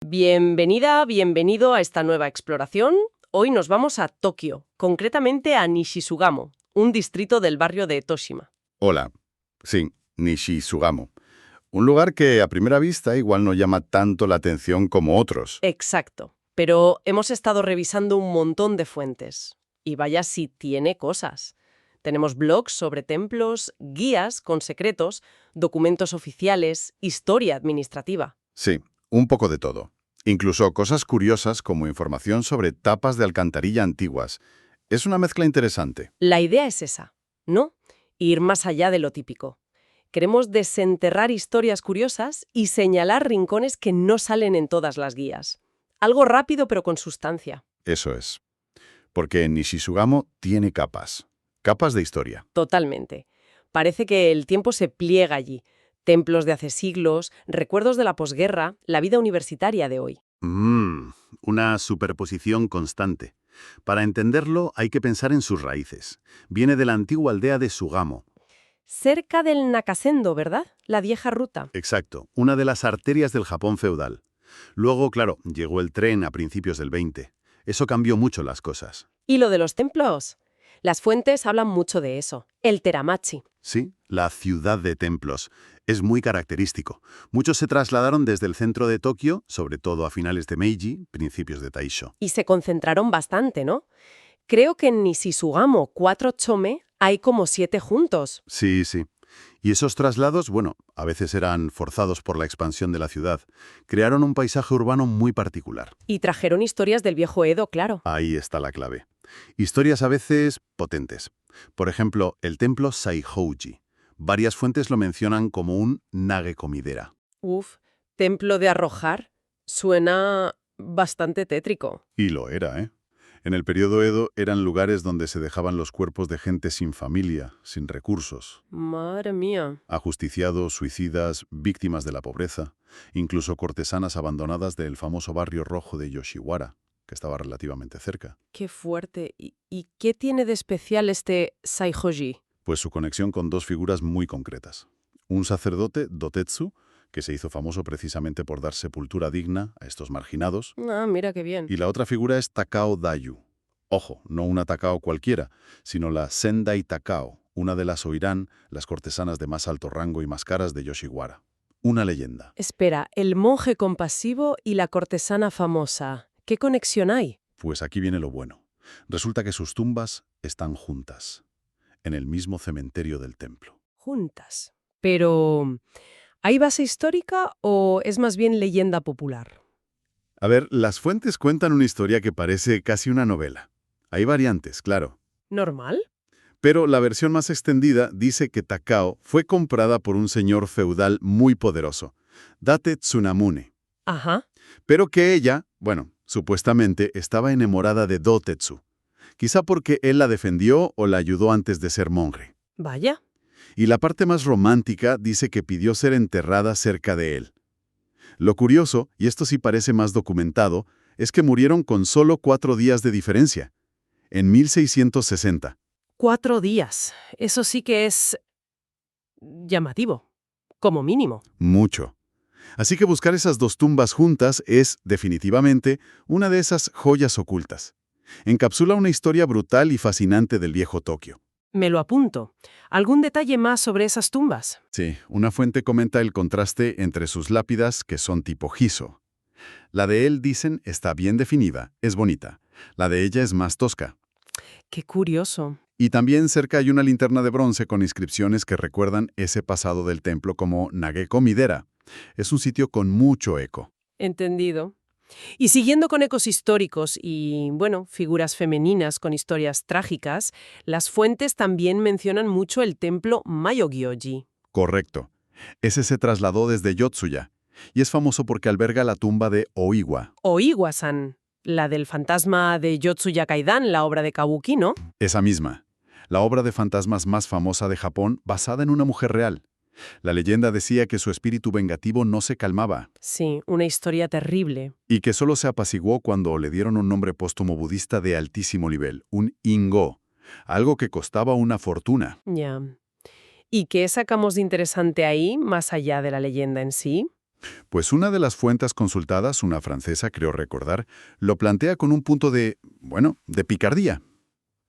Bienvenida, bienvenido a esta nueva exploración. Hoy nos vamos a Tokio, concretamente a Nishizugamo, un distrito del barrio de Toshima. Hola, sí, Nishizugamo. Un lugar que a primera vista igual no llama tanto la atención como otros. Exacto, pero hemos estado revisando un montón de fuentes. Y vaya si tiene cosas. Tenemos blogs sobre templos, guías con secretos, documentos oficiales, historia administrativa. Sí, un poco de todo. Incluso cosas curiosas como información sobre tapas de alcantarilla antiguas. Es una mezcla interesante. La idea es esa, ¿no? Ir más allá de lo típico. Queremos desenterrar historias curiosas y señalar rincones que no salen en todas las guías. Algo rápido pero con sustancia. Eso es. Porque Nishizugamo tiene capas. Capas de historia. Totalmente. Parece que el tiempo se pliega allí. Templos de hace siglos, recuerdos de la posguerra, la vida universitaria de hoy. Una superposición constante. Para entenderlo hay que pensar en sus raíces. Viene de la antigua aldea de Sugamo. Cerca del Nakasendo, ¿verdad? La vieja ruta. Exacto, una de las arterias del Japón feudal. Luego, claro, llegó el tren a principios del 20. Eso cambió mucho las cosas. ¿Y lo de los templos? Las fuentes hablan mucho de eso. El Teramachi. Sí, la ciudad de templos. Es muy característico. Muchos se trasladaron desde el centro de Tokio, sobre todo a finales de Meiji, principios de Taisho. Y se concentraron bastante, ¿no? Creo que en Nishizugamo 4 Chome hay como 7 juntos. Sí, sí. Y esos traslados, bueno, a veces eran forzados por la expansión de la ciudad. Crearon un paisaje urbano muy particular. Y trajeron historias del viejo Edo, claro. Ahí está la clave. Historias a veces potentes. Por ejemplo, el templo Saihouji. Varias fuentes lo mencionan como un nage-komidera. Uf, templo de arrojar. Suena bastante tétrico. Y lo era, ¿eh? En el periodo Edo eran lugares donde se dejaban los cuerpos de gente sin familia, sin recursos. Madre mía. Ajusticiados, suicidas, víctimas de la pobreza, incluso cortesanas abandonadas del famoso barrio rojo de Yoshiwara, que estaba relativamente cerca. Qué fuerte. ¿Y qué tiene de especial este Saihoji? Pues su conexión con dos figuras muy concretas. Un sacerdote, Dotetsu, que se hizo famoso precisamente por dar sepultura digna a estos marginados, Ah, mira qué bien. y la otra figura es Takao Dayu. Ojo, no una Takao cualquiera, sino la Sendai Takao, una de las Oiran, las cortesanas de más alto rango y más caras de Yoshiwara. Una leyenda. Espera, el monje compasivo y la cortesana famosa. ¿Qué conexión hay? Pues aquí viene lo bueno. Resulta que sus tumbas están juntas, en el mismo cementerio del templo. Juntas. Pero, ¿hay base histórica o es más bien leyenda popular? A ver, las fuentes cuentan una historia que parece casi una novela. Hay variantes, claro. ¿Normal? Pero la versión más extendida dice que Takao fue comprada por un señor feudal muy poderoso, Date Tsunamune. Ajá. Pero que ella, bueno, supuestamente estaba enamorada de Dotetsu. Quizá porque él la defendió o la ayudó antes de ser monje. Vaya. Y la parte más romántica dice que pidió ser enterrada cerca de él. Lo curioso, y esto sí parece más documentado, es que murieron con solo 4 días de diferencia, en 1660. 4 días. Eso sí que es llamativo, como mínimo. Mucho. Así que buscar esas dos tumbas juntas es, definitivamente, una de esas joyas ocultas. Encapsula una historia brutal y fascinante del viejo Tokio. Me lo apunto. ¿Algún detalle más sobre esas tumbas? Sí, una fuente comenta el contraste entre sus lápidas, que son tipo Giso. La de él, dicen, está bien definida, es bonita. La de ella es más tosca. Qué curioso. Y también cerca hay una linterna de bronce con inscripciones que recuerdan ese pasado del templo como Nage-komidera. Es un sitio con mucho eco. Entendido. Y siguiendo con ecos históricos y, bueno, figuras femeninas con historias trágicas, las fuentes también mencionan mucho el templo Mayogyoji. Correcto. Ese se trasladó desde Yotsuya y es famoso porque alberga la tumba de Oiwa. O Iwasan, la del fantasma de Yotsuya Kaidan, la obra de Kabuki, ¿no? Esa misma. La obra de fantasmas más famosa de Japón basada en una mujer real. La leyenda decía que su espíritu vengativo no se calmaba Sí, una historia terrible. y que solo se apaciguó cuando le dieron un nombre póstumo budista de altísimo nivel, un Ingo, algo que costaba una fortuna. Ya. ¿Y qué sacamos de interesante ahí, más allá de la leyenda en sí? Pues una de las fuentes consultadas, una francesa, creo recordar, lo plantea con un punto de picardía.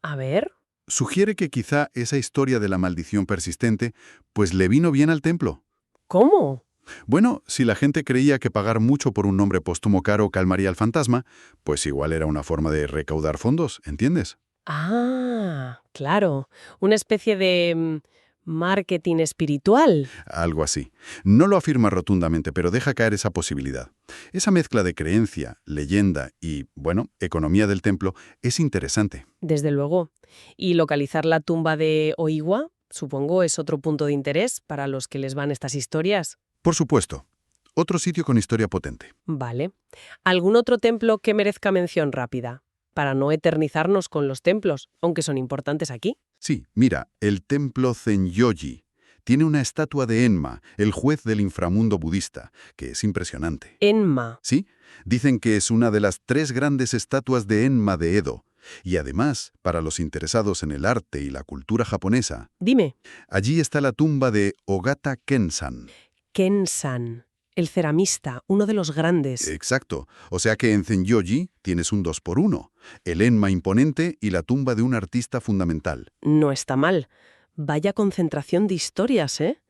A ver, Sugiere que quizá esa historia de la maldición persistente, pues le vino bien al templo. ¿cómo? Bueno, si la gente creía que pagar mucho por un nombre póstumo caro calmaría al fantasma, pues igual era una forma de recaudar fondos, ¿entiendes? Ah, claro, una especie de marketing espiritual. Algo así. No lo afirma rotundamente, pero deja caer esa posibilidad. Esa mezcla de creencia, leyenda y, bueno, economía del templo es interesante. Desde luego. Y localizar la tumba de Oigua, supongo, es otro punto de interés para los que les van estas historias. Por supuesto, otro sitio con historia potente. Vale. ¿Algún otro templo que merezca mención rápida? Para no eternizarnos con los templos, aunque son importantes aquí. Sí, mira, el templo Zenyoji tiene una estatua de Enma, el juez del inframundo budista, que es impresionante. Enma. ¿Sí? Dicen que es una de las 3 grandes estatuas de Enma de Edo. Y además, para los interesados en el arte y la cultura japonesa, Dime, allí está la tumba de Ogata Kensan. Kensan, el ceramista, uno de los grandes. Exacto. O sea que en Zenyoji tienes un 2 por 1. El Enma imponente y la tumba de un artista fundamental. No está mal. Vaya concentración de historias, ¿eh?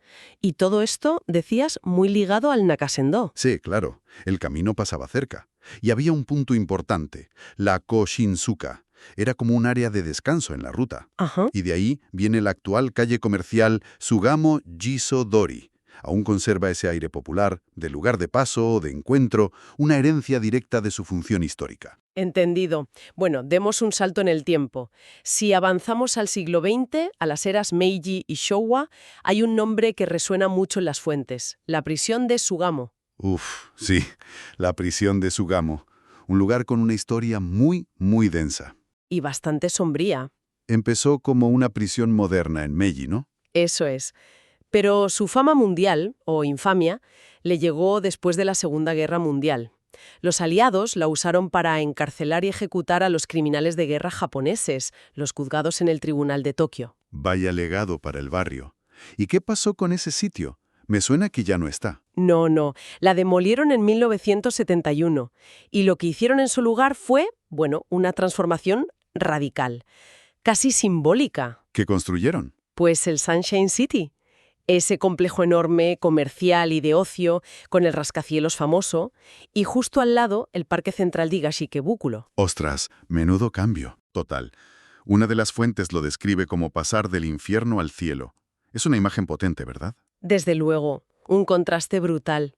Y todo esto, decías, muy ligado al Nakasendo. Sí, claro. El camino pasaba cerca. Y había un punto importante, la Koshinsuka. Era como un área de descanso en la ruta. Ajá. Y de ahí viene la actual calle comercial Sugamo Jiso Dori. Aún conserva ese aire popular, de lugar de paso, de encuentro, una herencia directa de su función histórica. Entendido. Bueno, demos un salto en el tiempo. Si avanzamos al siglo XX, a las eras Meiji y Showa, hay un nombre que resuena mucho en las fuentes, la prisión de Sugamo. Uf, sí, la prisión de Sugamo. Un lugar con una historia muy, muy densa. Y bastante sombría. Empezó como una prisión moderna en Meiji, ¿no? Eso es. Pero su fama mundial, o infamia, le llegó después de la Segunda Guerra Mundial. Los aliados la usaron para encarcelar y ejecutar a los criminales de guerra japoneses, los juzgados en el Tribunal de Tokio. Vaya legado para el barrio. ¿Y qué pasó con ese sitio? Me suena que ya no está. No, la demolieron en 1971 y lo que hicieron en su lugar fue, bueno, una transformación radical, casi simbólica. ¿Qué construyeron? Pues el Sunshine City. Ese complejo enorme, comercial y de ocio, con el rascacielos famoso, y justo al lado el Parque Central de Higashikebukuro. Ostras, menudo cambio. Total. Una de las fuentes lo describe como pasar del infierno al cielo. Es una imagen potente, ¿verdad? Desde luego, un contraste brutal.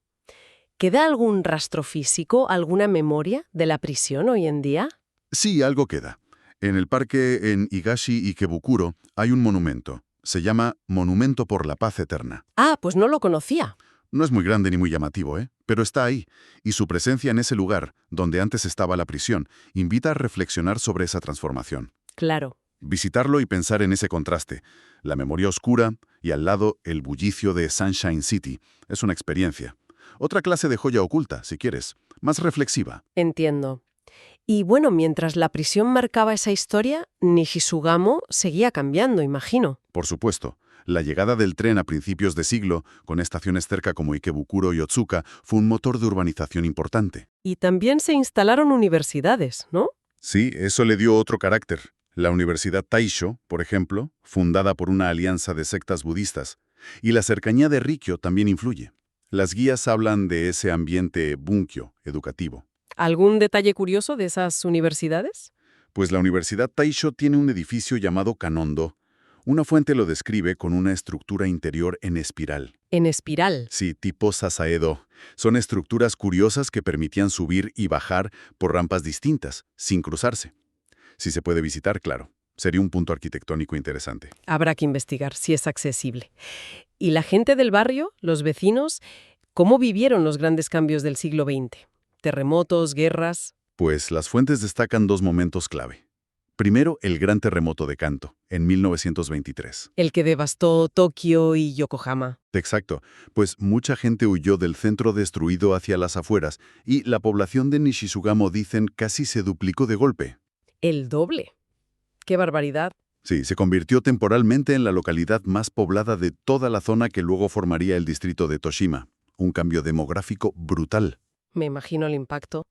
¿Queda algún rastro físico, alguna memoria de la prisión hoy en día? Sí, algo queda. En el parque en Higashi Ikebukuro hay un monumento. Se llama Monumento por la Paz Eterna. Ah, pues no lo conocía. No es muy grande ni muy llamativo, pero está ahí, y su presencia en ese lugar, donde antes estaba la prisión, invita a reflexionar sobre esa transformación. Claro. Visitarlo y pensar en ese contraste, la memoria oscura y al lado el bullicio de Sunshine City, es una experiencia. Otra clase de joya oculta, si quieres, más reflexiva. Entiendo. Y bueno, mientras la prisión marcaba esa historia, Nishisugamo seguía cambiando, imagino. Por supuesto, la llegada del tren a principios de siglo, con estaciones cerca como Ikebukuro y Otsuka, fue un motor de urbanización importante. Y también se instalaron universidades, ¿no? Sí, eso le dio otro carácter. La Universidad Taisho, por ejemplo, fundada por una alianza de sectas budistas, y la cercanía de Rikyo también influye. Las guías hablan de ese ambiente bunkyo, educativo. ¿Algún detalle curioso de esas universidades? Pues la Universidad Taisho tiene un edificio llamado Kanondo. Una fuente lo describe con una estructura interior en espiral. En espiral. Sí, tipo Sasaedo. Son estructuras curiosas que permitían subir y bajar por rampas distintas, sin cruzarse. Si se puede visitar, claro. Sería un punto arquitectónico interesante. Habrá que investigar si es accesible. ¿Y la gente del barrio, los vecinos, cómo vivieron los grandes cambios del siglo XX? ¿Terremotos, guerras? Pues las fuentes destacan 2 momentos clave. Primero, el gran terremoto de Kanto, en 1923. El que devastó Tokio y Yokohama. Exacto, pues mucha gente huyó del centro destruido hacia las afueras y la población de Nishisugamo, dicen, casi se duplicó de golpe. El doble. ¡Qué barbaridad! Sí, se convirtió temporalmente en la localidad más poblada de toda la zona que luego formaría el distrito de Toshima. un cambio demográfico brutal. Me imagino el impacto.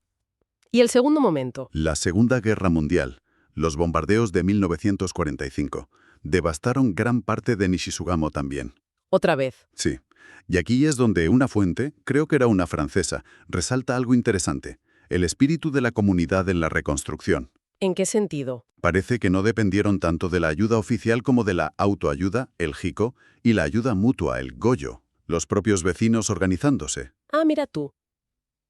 ¿Y el segundo momento? La Segunda Guerra Mundial, los bombardeos de 1945, devastaron gran parte de Nishizugamo también. Otra vez. Sí. Y aquí es donde una fuente, creo que era una francesa, resalta algo interesante: el espíritu de la comunidad en la reconstrucción. ¿En qué sentido? Parece que no dependieron tanto de la ayuda oficial como de la autoayuda, el jiko, y la ayuda mutua, el goyo, los propios vecinos organizándose. Ah, mira tú.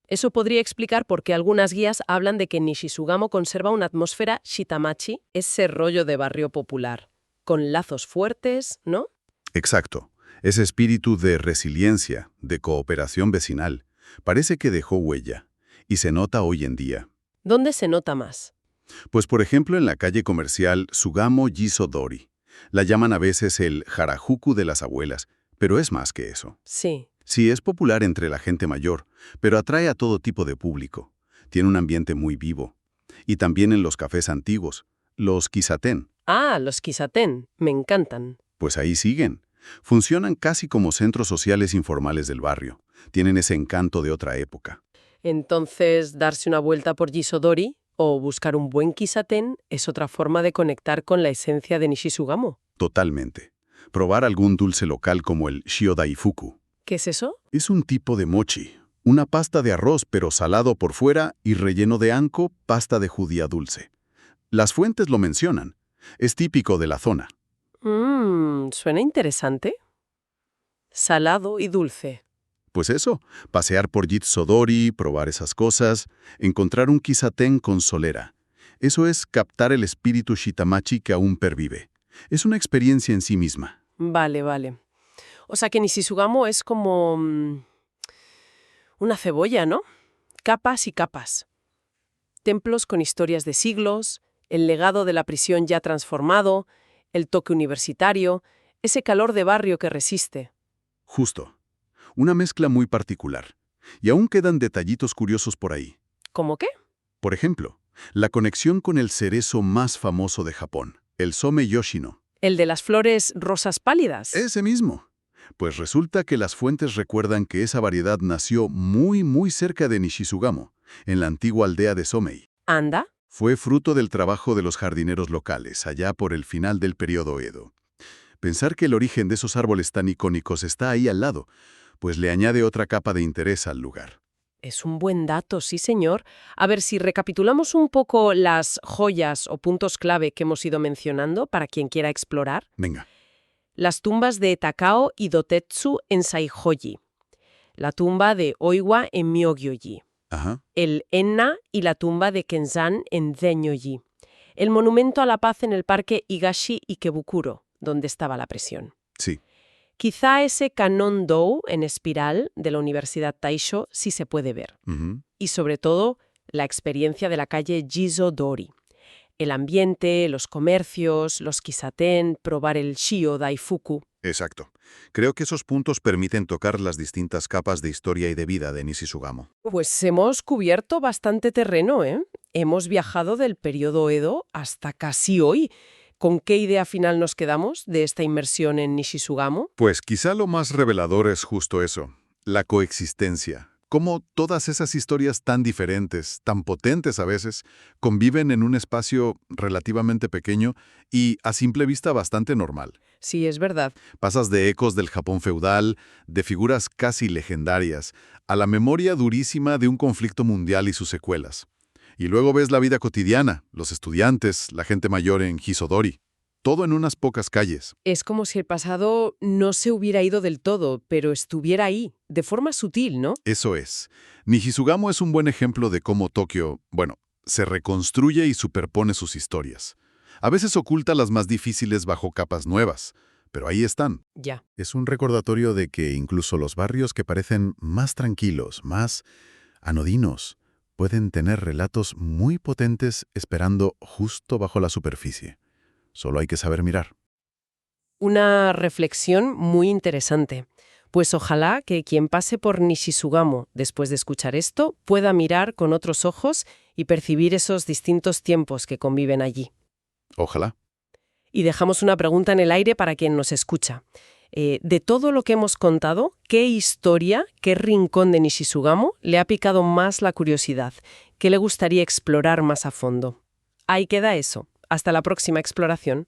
Eso podría explicar por qué algunas guías hablan de que Nishizugamo conserva una atmósfera shitamachi, ese rollo de barrio popular, con lazos fuertes, ¿no? Exacto. Ese espíritu de resiliencia, de cooperación vecinal, parece que dejó huella, y se nota hoy en día. ¿Dónde se nota más? Pues por ejemplo en la calle comercial Sugamo Jiso-dori. La llaman a veces el Harajuku de las abuelas, pero es más que eso. Sí. Sí, es popular entre la gente mayor, pero atrae a todo tipo de público. Tiene un ambiente muy vivo. Y también en los cafés antiguos, los kisaten. Ah, los kisaten. Me encantan. Pues ahí siguen. Funcionan casi como centros sociales informales del barrio. Tienen ese encanto de otra época. Entonces, darse una vuelta por Jisodori o buscar un buen kisaten es otra forma de conectar con la esencia de Nishizugamo. Totalmente. Probar algún dulce local como el shiodaifuku. ¿Qué es eso? Es un tipo de mochi. Una pasta de arroz pero salado por fuera y relleno de anko, pasta de judía dulce. Las fuentes lo mencionan. Es típico de la zona. Suena interesante. Salado y dulce. Pues eso, pasear por Jitsodori, probar esas cosas, encontrar un kisaten con solera. Eso es captar el espíritu shitamachi que aún pervive. Es una experiencia en sí misma. Vale, vale. O sea que Nishizugamo es como una cebolla, ¿no? Capas y capas. Templos con historias de siglos, el legado de la prisión ya transformado, el toque universitario, ese calor de barrio que resiste. Justo. Una mezcla muy particular. Y aún quedan detallitos curiosos por ahí. ¿Cómo qué? Por ejemplo, la conexión con el cerezo más famoso de Japón, el Some Yoshino. El de las flores rosas pálidas. Ese mismo. Pues resulta que las fuentes recuerdan que esa variedad nació muy cerca de Nishizugamo, en la antigua aldea de Somei. ¿Anda? Fue fruto del trabajo de los jardineros locales, allá por el final del periodo Edo. Pensar que el origen de esos árboles tan icónicos está ahí al lado, pues le añade otra capa de interés al lugar. Es un buen dato, sí señor. A ver, si recapitulamos un poco las joyas o puntos clave que hemos ido mencionando para quien quiera explorar. Venga. Las tumbas de Takao y Dotetsu en Saihoji. La tumba de Oiwa en Myogyoji. Ajá. El Enna y la tumba de Kenzan en Zenyoji. El monumento a la paz en el parque Higashi Ikebukuro, donde estaba la prisión. Sí. Quizá ese Kannon-dō en espiral de la Universidad Taisho sí se puede ver. Ujú. Y sobre todo, la experiencia de la calle Jizo-dori. El ambiente, los comercios, los kisaten, probar el shio daifuku. Exacto. Creo que esos puntos permiten tocar las distintas capas de historia y de vida de Nishizugamo. Pues hemos cubierto bastante terreno, ¿eh? Hemos viajado del periodo Edo hasta casi hoy. ¿Con qué idea final nos quedamos de esta inmersión en Nishizugamo? Pues quizá lo más revelador es justo eso, la coexistencia. Cómo todas esas historias tan diferentes, tan potentes a veces, conviven en un espacio relativamente pequeño y a simple vista bastante normal. Sí, es verdad. Pasas de ecos del Japón feudal, de figuras casi legendarias, a la memoria durísima de un conflicto mundial y sus secuelas. Y luego ves la vida cotidiana, los estudiantes, la gente mayor en Hisodori. Todo en unas pocas calles. Es como si el pasado no se hubiera ido del todo, pero estuviera ahí, de forma sutil, ¿no? Eso es. Nishizugamo es un buen ejemplo de cómo Tokio, se reconstruye y superpone sus historias. A veces oculta las más difíciles bajo capas nuevas, pero ahí están. Ya. Es un recordatorio de que incluso los barrios que parecen más tranquilos, más anodinos, pueden tener relatos muy potentes esperando justo bajo la superficie. Solo hay que saber mirar. Una reflexión muy interesante. Pues ojalá que quien pase por Nishizugamo después de escuchar esto pueda mirar con otros ojos y percibir esos distintos tiempos que conviven allí. Ojalá. Y dejamos una pregunta en el aire para quien nos escucha. De todo lo que hemos contado, ¿qué historia, qué rincón de Nishisugamo le ha picado más la curiosidad? ¿Qué le gustaría explorar más a fondo? Ahí queda eso. Hasta la próxima exploración.